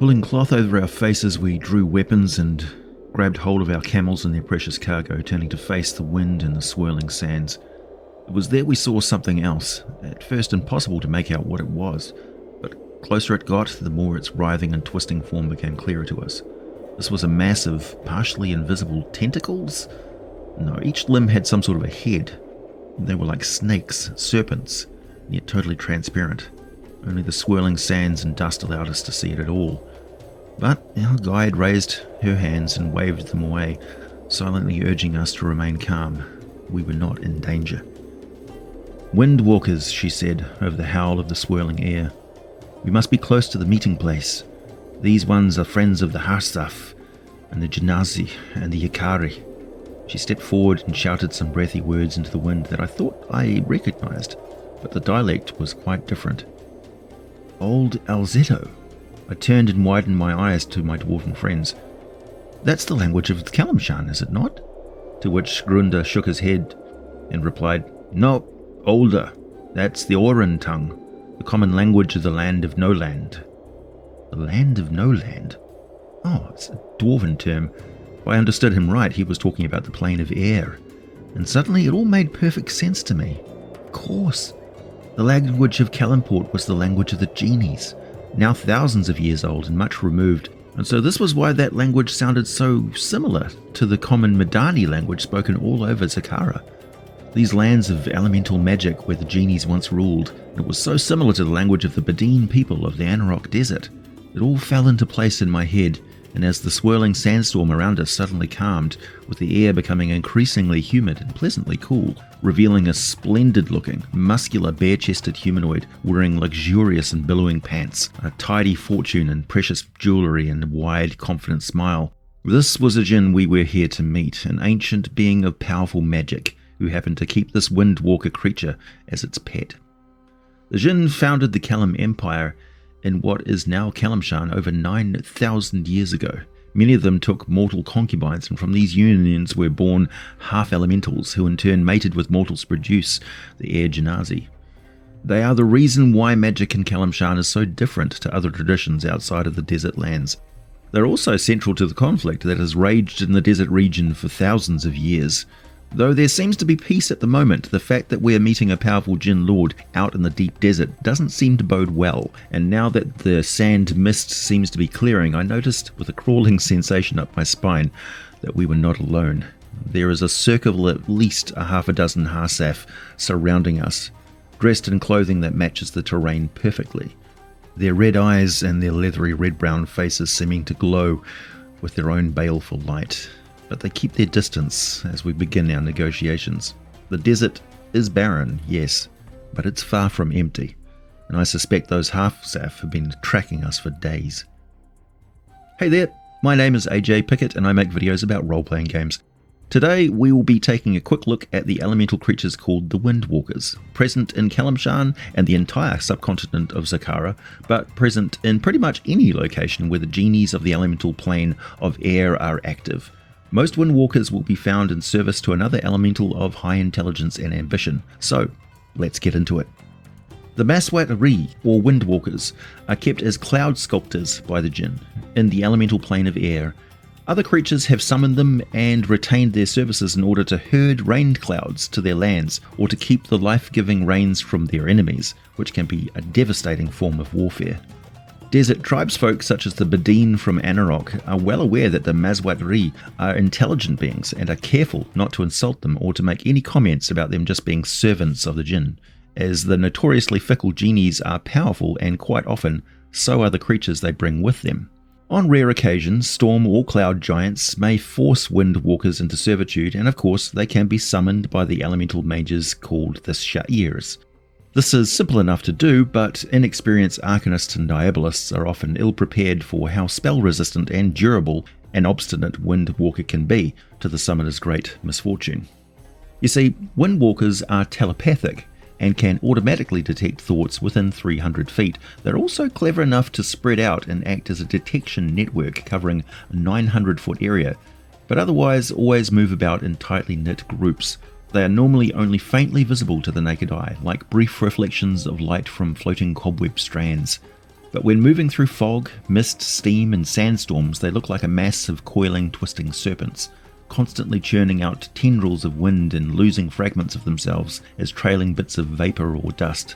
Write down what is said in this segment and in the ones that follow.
Pulling cloth over our faces, we drew weapons and grabbed hold of our camels and their precious cargo, turning to face the wind and the swirling sands. It was there we saw something else, at first impossible to make out what it was, but closer it got, the more its writhing and twisting form became clearer to us. This was a massive, partially invisible tentacles? No, each limb had some sort of a head. They were like snakes, serpents, yet totally transparent. Only the swirling sands and dust allowed us to see it at all. But our guide raised her hands and waved them away, silently urging us to remain calm. We were not in danger. "Windwalkers," she said, over the howl of the swirling air. "We must be close to the meeting place. These ones are friends of the Harstaf, and the Genasi, and the Yakari." She stepped forward and shouted some breathy words into the wind that I thought I recognized, but the dialect was quite different. Old Alzetto. I turned and widened my eyes to my dwarven friends. "That's the language of Kalimshan, is it not?" To which Grunda shook his head and replied, "No, older. That's the Oran tongue, the common language of the land of no land." The land of no land? Oh, it's a dwarven term. If I understood him right, he was talking about the plane of air. And suddenly it all made perfect sense to me. Of course. The language of Kalimport was the language of the genies, now thousands of years old and much removed, and so this was why that language sounded so similar to the common Madani language spoken all over Zakara. These lands of elemental magic where the genies once ruled, it was so similar to the language of the Badin people of the Anarok Desert. It all fell into place in my head, and as the swirling sandstorm around us suddenly calmed, with the air becoming increasingly humid and pleasantly cool, revealing a splendid-looking, muscular, bare-chested humanoid wearing luxurious and billowing pants, a tidy fortune and precious jewellery and a wide, confident smile. This was a djinn we were here to meet, an ancient being of powerful magic, who happened to keep this Windwalker creature as its pet. The djinn founded the Kalim Empire in what is now Kalimshan over 9,000 years ago. Many of them took mortal concubines, and from these unions were born half-elementals, who in turn mated with mortals to produce the air Genasi. They are the reason why magic in Kalimshan is so different to other traditions outside of the desert lands. They're also central to the conflict that has raged in the desert region for thousands of years. Though there seems to be peace at the moment, the fact that we are meeting a powerful Jinn Lord out in the deep desert doesn't seem to bode well, and now that the sand mist seems to be clearing, I noticed with a crawling sensation up my spine that we were not alone. There is a circle of at least a half a dozen Harsaf surrounding us, dressed in clothing that matches the terrain perfectly. Their red eyes and their leathery red-brown faces seeming to glow with their own baleful light. But they keep their distance as we begin our negotiations. The desert is barren, yes, but it's far from empty, and I suspect those half-Saf have been tracking us for days. Hey there, my name is AJ Pickett and I make videos about role-playing games. Today we will be taking a quick look at the elemental creatures called the Windwalkers, present in Kalimshan and the entire subcontinent of Zakara, but present in pretty much any location where the genies of the elemental plane of air are active. Most Windwalkers will be found in service to another elemental of high intelligence and ambition, so let's get into it. The Maswat-Ri, or Windwalkers, are kept as cloud sculptors by the Jinn, in the elemental plane of air. Other creatures have summoned them and retained their services in order to herd rain clouds to their lands, or to keep the life-giving rains from their enemies, which can be a devastating form of warfare. Desert tribesfolk such as the Badin from Anarok are well aware that the Maswat-Ri are intelligent beings and are careful not to insult them or to make any comments about them just being servants of the Jinn, as the notoriously fickle genies are powerful and quite often so are the creatures they bring with them. On rare occasions, storm or cloud giants may force Windwalkers into servitude, and of course they can be summoned by the elemental mages called the sha'irs. This is simple enough to do, but inexperienced arcanists and diabolists are often ill-prepared for how spell-resistant and durable an obstinate Windwalker can be, to the summoner's great misfortune. You see, Windwalkers are telepathic and can automatically detect thoughts within 300 feet. They're also clever enough to spread out and act as a detection network covering a 900-foot area, but otherwise always move about in tightly knit groups. They are normally only faintly visible to the naked eye, like brief reflections of light from floating cobweb strands. but when moving through fog, mist, steam and sandstorms, they look like a mass of coiling, twisting serpents, constantly churning out tendrils of wind and losing fragments of themselves as trailing bits of vapour or dust,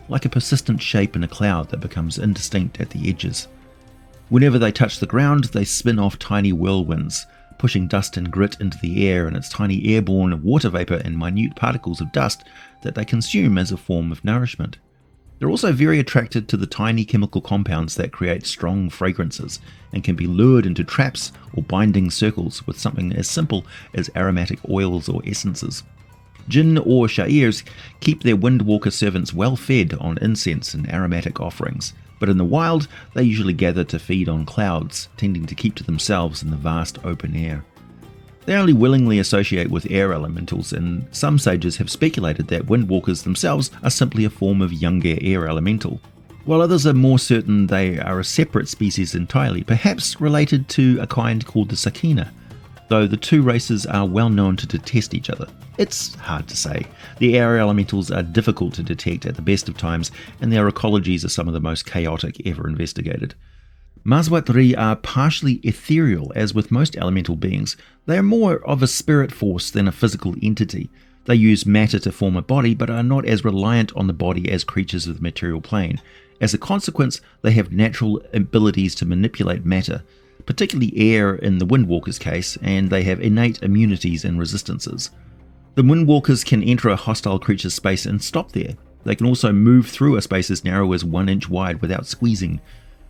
like a persistent shape in a cloud that becomes indistinct at the edges. Whenever they touch the ground, they spin off tiny whirlwinds, pushing dust and grit into the air and its tiny airborne water vapour and minute particles of dust that they consume as a form of nourishment. They're also very attracted to the tiny chemical compounds that create strong fragrances and can be lured into traps or binding circles with something as simple as aromatic oils or essences. Jinn or sha'irs keep their Windwalker servants well fed on incense and aromatic offerings, but in the wild they usually gather to feed on clouds, tending to keep to themselves in the vast open air. They only willingly associate with air elementals, and some sages have speculated that Windwalkers themselves are simply a form of younger air elemental, while others are more certain they are a separate species entirely, perhaps related to a kind called the Sakina, though the two races are well known to detest each other. It's hard to say. The air elementals are difficult to detect at the best of times, and their ecologies are some of the most chaotic ever investigated. Maswatri are partially ethereal, as with most elemental beings. They are more of a spirit force than a physical entity. They use matter to form a body, but are not as reliant on the body as creatures of the material plane. As a consequence, they have natural abilities to manipulate matter, particularly air in the Windwalker's case, and they have innate immunities and resistances. The Windwalkers can enter a hostile creature's space and stop there. They can also move through a space as narrow as 1 inch wide without squeezing.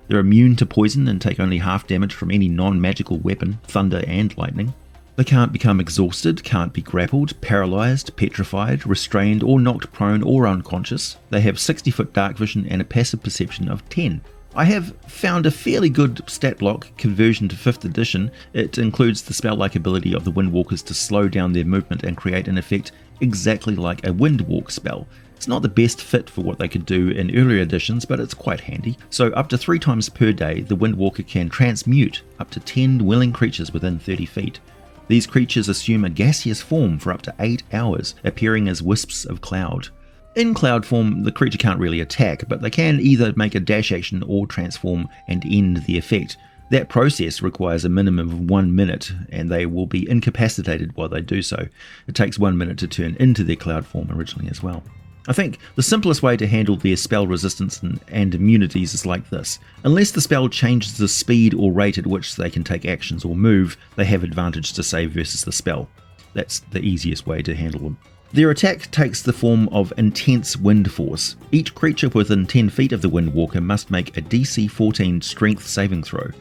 They're immune to poison and take only half damage from any non-magical weapon, thunder and lightning. They can't become exhausted, can't be grappled, paralysed, petrified, restrained or knocked prone or unconscious. They have 60-foot dark vision and a passive perception of 10. I have found a fairly good stat block conversion to 5th edition. It includes the spell-like ability of the Windwalkers to slow down their movement and create an effect exactly like a Windwalk spell. It's not the best fit for what they could do in earlier editions, but it's quite handy. So up to 3 times per day, the Windwalker can transmute up to 10 willing creatures within 30 feet. These creatures assume a gaseous form for up to 8 hours, appearing as wisps of cloud. In cloud form, the creature can't really attack, but they can either make a dash action or transform and end the effect. That process requires a minimum of 1 minute, and they will be incapacitated while they do so. It takes 1 minute to turn into their cloud form originally as well. I think the simplest way to handle their spell resistance and immunities is like this. Unless the spell changes the speed or rate at which they can take actions or move, they have advantage to save versus the spell. That's the easiest way to handle them. Their attack takes the form of intense wind force. Each creature within 10 feet of the Windwalker must make a DC 14 strength saving throw.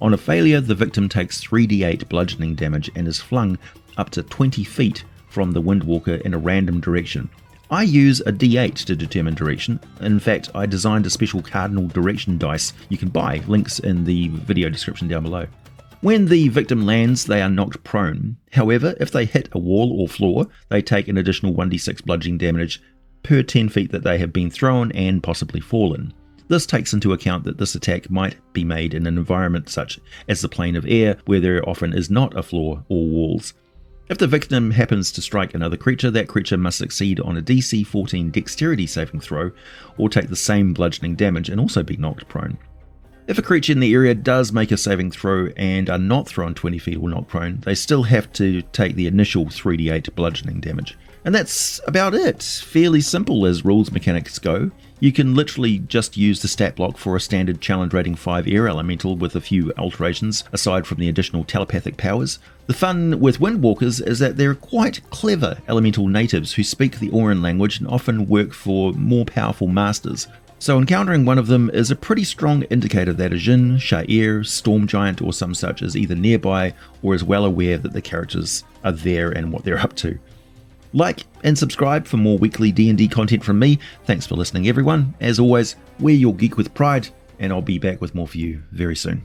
On a failure, the victim takes 3d8 bludgeoning damage and is flung up to 20 feet from the Windwalker in a random direction. I use a d8 to determine direction. In fact, I designed a special cardinal direction dice you can buy, links in the video description down below. When the victim lands, they are knocked prone. However, if they hit a wall or floor, they take an additional 1d6 bludgeoning damage per 10 feet that they have been thrown and possibly fallen. This takes into account that this attack might be made in an environment such as the plane of air, where there often is not a floor or walls. If the victim happens to strike another creature, that creature must succeed on a DC 14 dexterity saving throw or take the same bludgeoning damage and also be knocked prone. If a creature in the area does make a saving throw and are not thrown 20 feet or knocked prone, they still have to take the initial 3d8 bludgeoning damage. And that's about it. Fairly simple as rules mechanics go. You can literally just use the stat block for a standard challenge rating 5 air elemental with a few alterations aside from the additional telepathic powers. The fun with Windwalkers is that they're quite clever elemental natives who speak the Auran language and often work for more powerful masters. So encountering one of them is a pretty strong indicator that a Jinn, sha'ir, storm giant or some such is either nearby or is well aware that the characters are there and what they're up to. Like and subscribe for more weekly D&D content from me. Thanks for listening everyone. As always, wear your geek with pride, and I'll be back with more for you very soon.